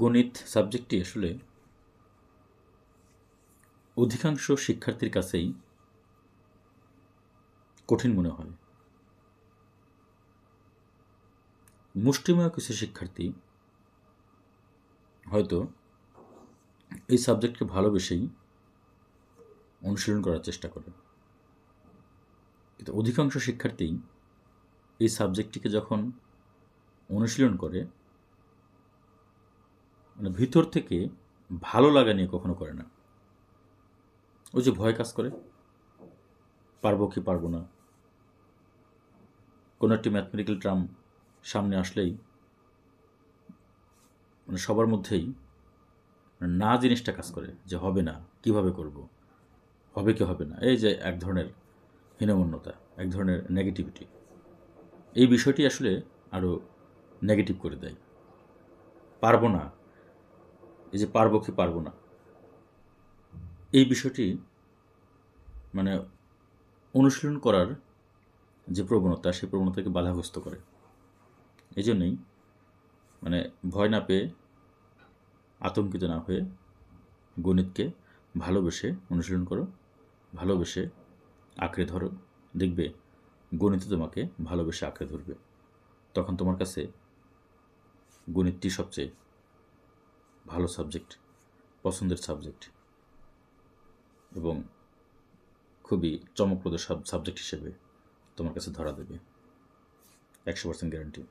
গণিত সাবজেক্টটি আসলে অধিকাংশ শিক্ষার্থীর কাছেই কঠিন মনে হয়। মুষ্টিমেয় কিছু শিক্ষার্থী হয়তো এই সাবজেক্টকে ভালোবেসেই অনুশীলন করার চেষ্টা করে, কিন্তু অধিকাংশ শিক্ষার্থী এই সাবজেক্টটিকে যখন অনুশীলন করে মানে ভিতর থেকে ভালো লাগা নিয়ে কখনো করে না। ওই যে ভয় কাজ করে, পারবো কি পারবো না, কোনো একটি ম্যাথমেটিক্যাল টার্ম সামনে আসলেই মানে সবার মধ্যেই না জিনিসটা কাজ করে যে হবে না, কিভাবে করব, হবে কি হবে না, এই যে এক ধরনের হীনমন্যতা, এক ধরনের নেগেটিভিটি, এই বিষয়টি আসলে আরও নেগেটিভ করে দেয়। পারবো না, এই যে পারবো কি পারবো না, এই বিষয়টি মানে অনুশীলন করার যে প্রবণতা, সেই প্রবণতাকে বাধাগ্রস্ত করে। এই জন্যই মানে ভয় না পেয়ে, আতঙ্কিত না হয়ে গণিতকে ভালোবেসে অনুশীলন করো, ভালোবেসে আঁকড়ে ধরো। দেখবে গণিতে তোমাকে ভালোবেসে আঁকড়ে ধরবে। তখন তোমার কাছে গণিতটি সবচেয়ে ভালো সাবজেক্ট, পছন্দের সাবজেক্ট এবং খুবই চমকপ্রদ সাবজেক্ট হিসেবে তোমার কাছে ধরা দেবে। 100% গ্যারান্টি।